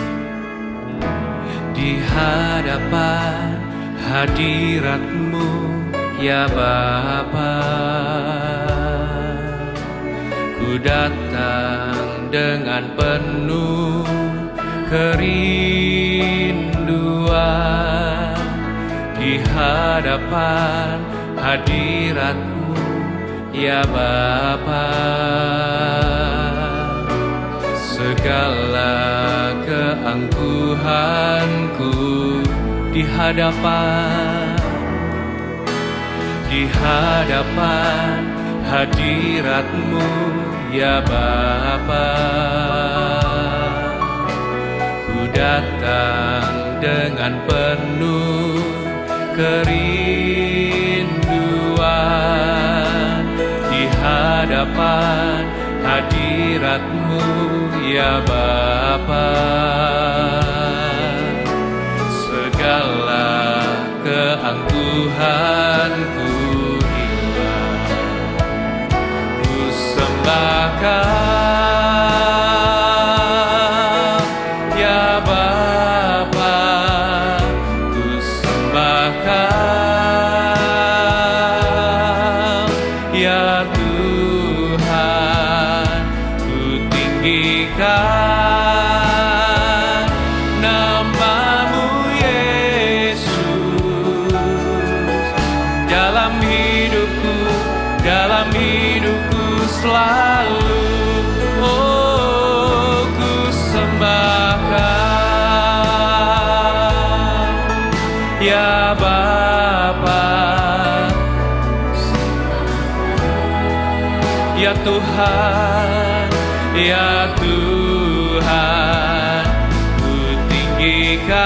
di hadapan hadirat-Mu ya Bapa, ku datang dengan penuh kerinduan. Di hadapan hadirat-Mu ya Bapa, segala keangkuhanku di hadapan hadirat-Mu ya Bapa, ku datang dengan penuh kerinduan. Di hadapan hadirat-Mu ya Bapa, segala keangkuhanku hilang, ku sembahkan ya Bapa, ku sembahkan ya Tuhan, ku tinggikan nama-Mu Yesus dalam hidupku selalu. Oh, ku sembahkan ya Bapa, ya Tuhan, ya Tuhan, ku tinggikan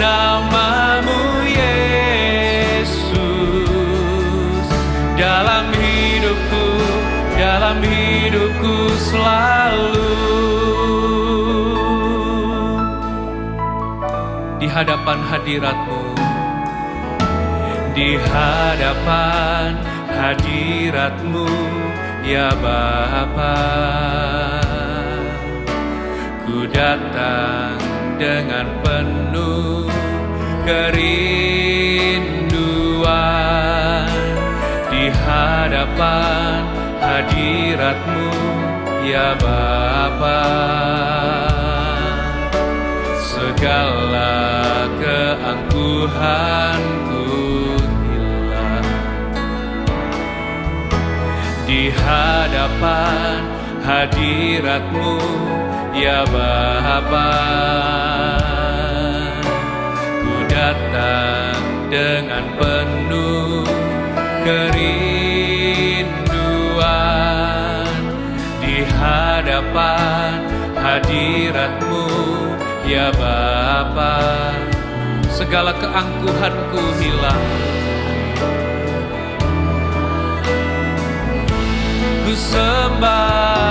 nama-Mu Yesus dalam hidupku selalu. Di hadapan hadirat-Mu, di hadapan hadirat-Mu ya Bapa, ku datang dengan penuh kerinduan. Di hadapan hadirat-Mu ya Bapa, segala keangkuhanku hilang. Di hadapan hadirat-Mu ya Bapa, ku datang dengan penuh kerinduan. Di hadapan hadirat-Mu ya Bapa, segala keangkuhanku hilang, ku sembah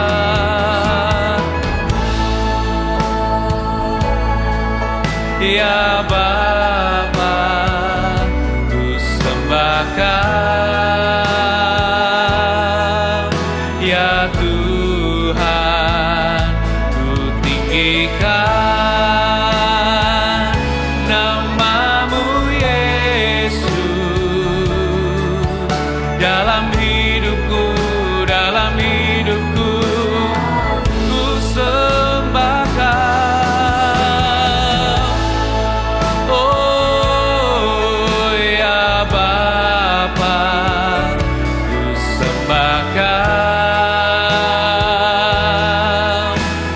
ya Bapa, ku sembahkan ya Tuhan, ku tinggikan nama-Mu Yesus dalam hidupku, ku sembahkan. Oh ya Bapa, ku sembahkan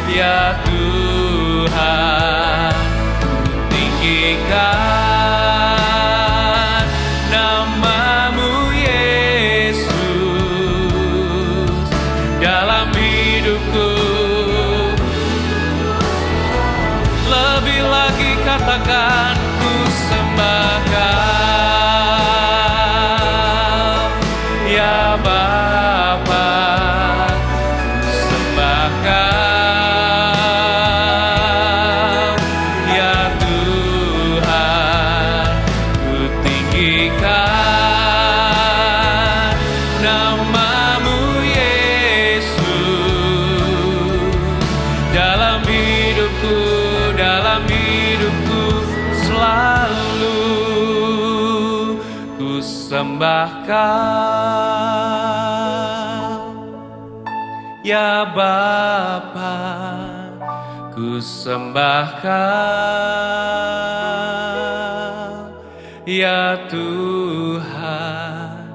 ya Tuhan, ku tinggikan nama-Mu Yesus dalam hidupku. Lebih lagi katakan, ku sembahkan ya Bapa, ku sembahkan ya Tuhan, ku tinggikan nama-Mu Yesus sembah Kau, ya Bapa, ku sembah Kau, ya Tuhan,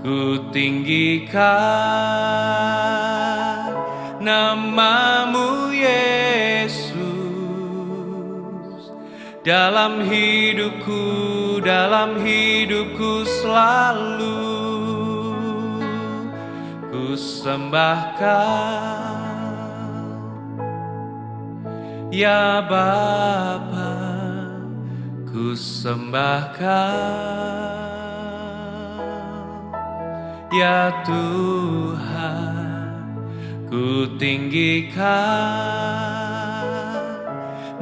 ku tinggikan nama-Mu Yesus dalam hidupku selalu ku sembah Kau, ya Bapa, ku sembah Kau, ya Tuhan, ku tinggikan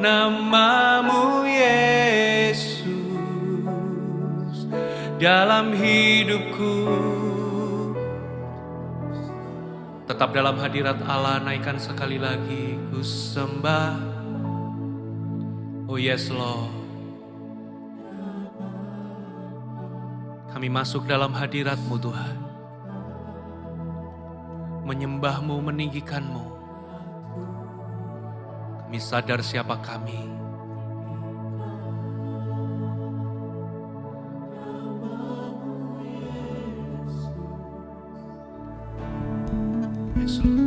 nama-Mu Yesus dalam hidupku. Tetap dalam hadirat Allah, naikkan sekali lagi, ku sembah. Oh yes Lord, kami masuk dalam hadirat-Mu Tuhan, menyembah-Mu, meninggikan-Mu. Kami sadar siapa kami. Yes, Lord. Yes, Lord.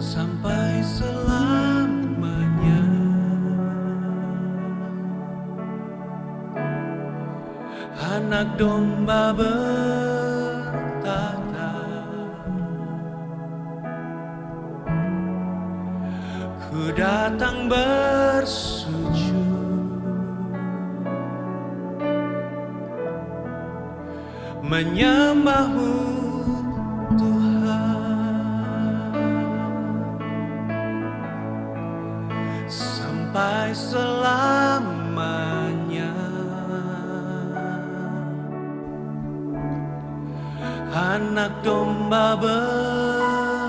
Sampai selamanya Anak domba bertata, ku datang bersujud menyembah-Mu Tuhan, sampai selamanya. Anak domba bertata,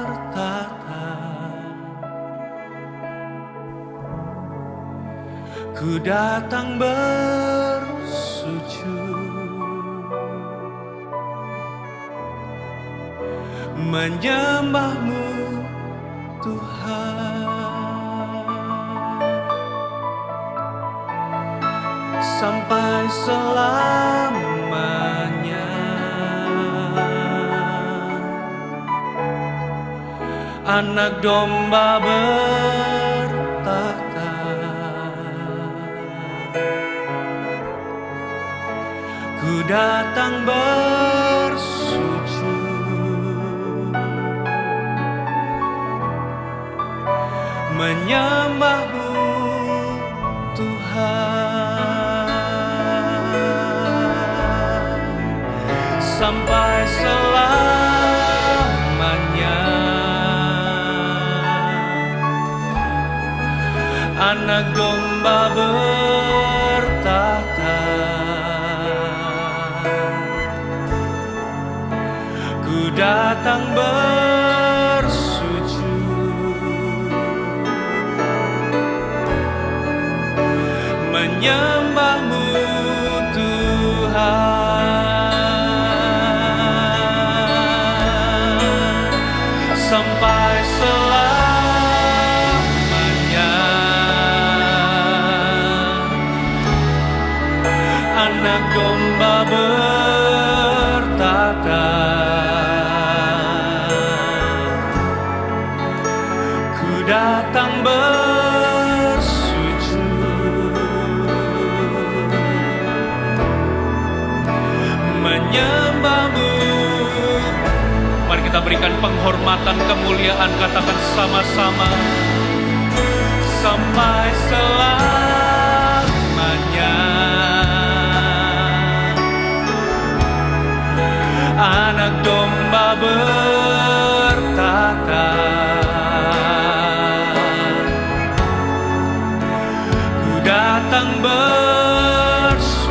ku datang bersujud menyembah-Mu Tuhan, sampai selamanya. Anak domba bertata, ku datang bersujud menyembah-Mu Tuhan, sampai selamanya. Anak domba bertata, ku datang bersujud menyembah-Mu Tuhan, sampai selamanya. Anak domba bertata. Ku datang bersujud, menyembah-Mu. Mari kita berikan penghormatan, kemuliaan, katakan sama-sama. Sampai selamanya. Anak domba bertata. Ku datang bersujud,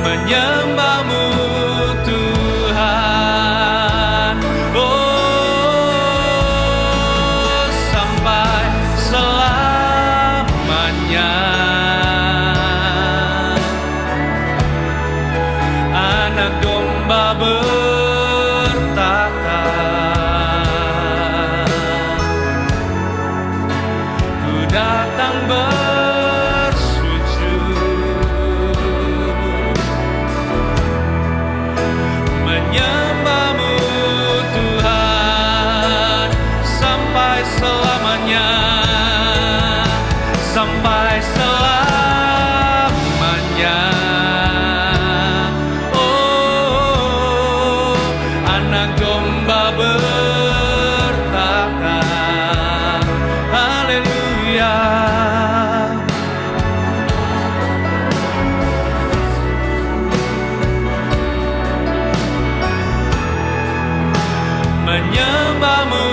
menyembah-Mu Tuhan. Oh, sampai selamanya. Anak domba bertata. Ku datang bersujud, menyembah-Mu Tuhan. Sampai selamanya. Sampai selamanya. Oh, anak domba bertata. Haleluya. Menyembah-Mu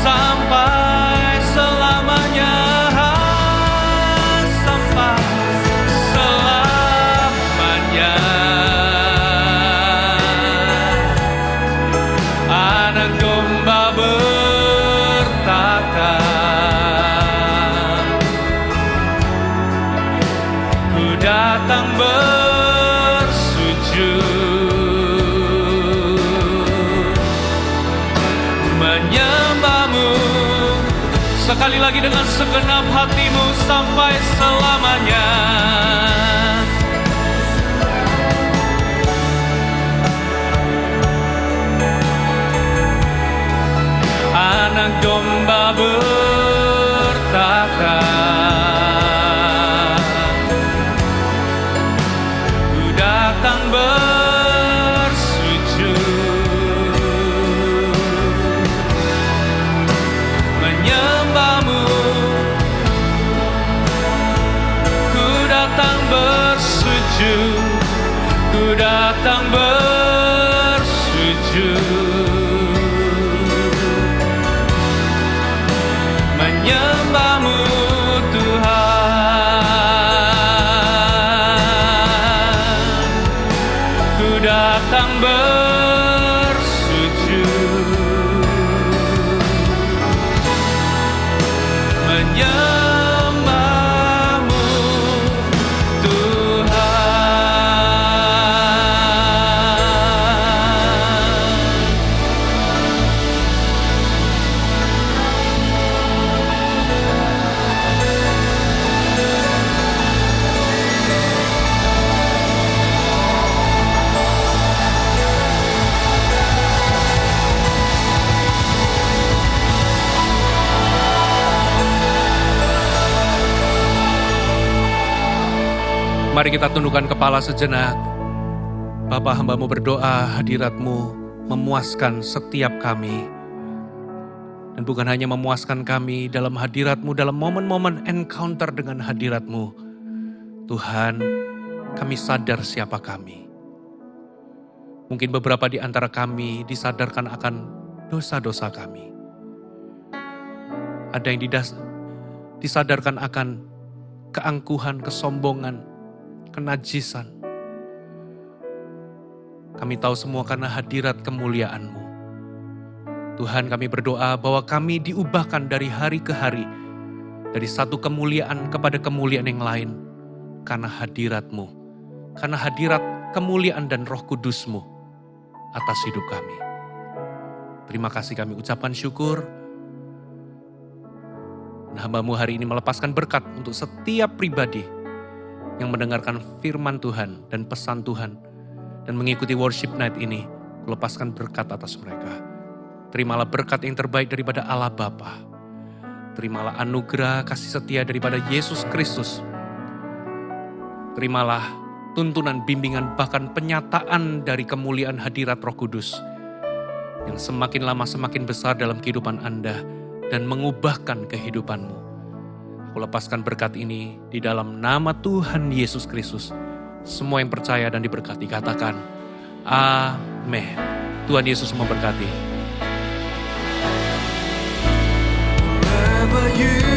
sampai selamanya. Sampai selamanya. Anak domba bertata. Ku datang bersujud, menyembah-Mu. Sekali lagi dengan segenap hatimu, sampai selamanya. Anak domba bertata. Ku datang bersujud, menyembah-Mu. Ku datang bersujud, ku datang bersujud, menyembah-Mu Tuhan. Ku datang bersujud, menyembah-Mu Mari kita tundukkan kepala sejenak. Bapa, hamba-Mu berdoa hadirat-Mu memuaskan setiap kami. Dan bukan hanya memuaskan kami dalam hadirat-Mu, dalam momen-momen encounter dengan hadirat-Mu. Tuhan, kami sadar siapa kami. Mungkin beberapa di antara kami disadarkan akan dosa-dosa kami. Ada yang disadarkan akan keangkuhan, kesombongan, kenajisan. Kami tahu semua karena hadirat kemuliaan-Mu. Tuhan, kami berdoa bahwa kami diubahkan dari hari ke hari, dari satu kemuliaan kepada kemuliaan yang lain, karena hadirat-Mu, karena hadirat kemuliaan dan Roh Kudus-Mu atas hidup kami. Terima kasih, kami ucapkan syukur. Dan hamba-Mu hari ini melepaskan berkat untuk setiap pribadi yang mendengarkan firman Tuhan dan pesan Tuhan dan mengikuti worship night ini. Lepaskan berkat atas mereka. Terimalah berkat yang terbaik daripada Allah Bapa. Terimalah anugerah kasih setia daripada Yesus Kristus. Terimalah tuntunan, bimbingan, bahkan penyataan dari kemuliaan hadirat Roh Kudus yang semakin lama semakin besar dalam kehidupan Anda dan mengubahkan kehidupanmu. Aku lepaskan berkat ini di dalam nama Tuhan Yesus Kristus. Semua yang percaya dan diberkati katakan amin. Tuhan Yesus memberkati. Wherever you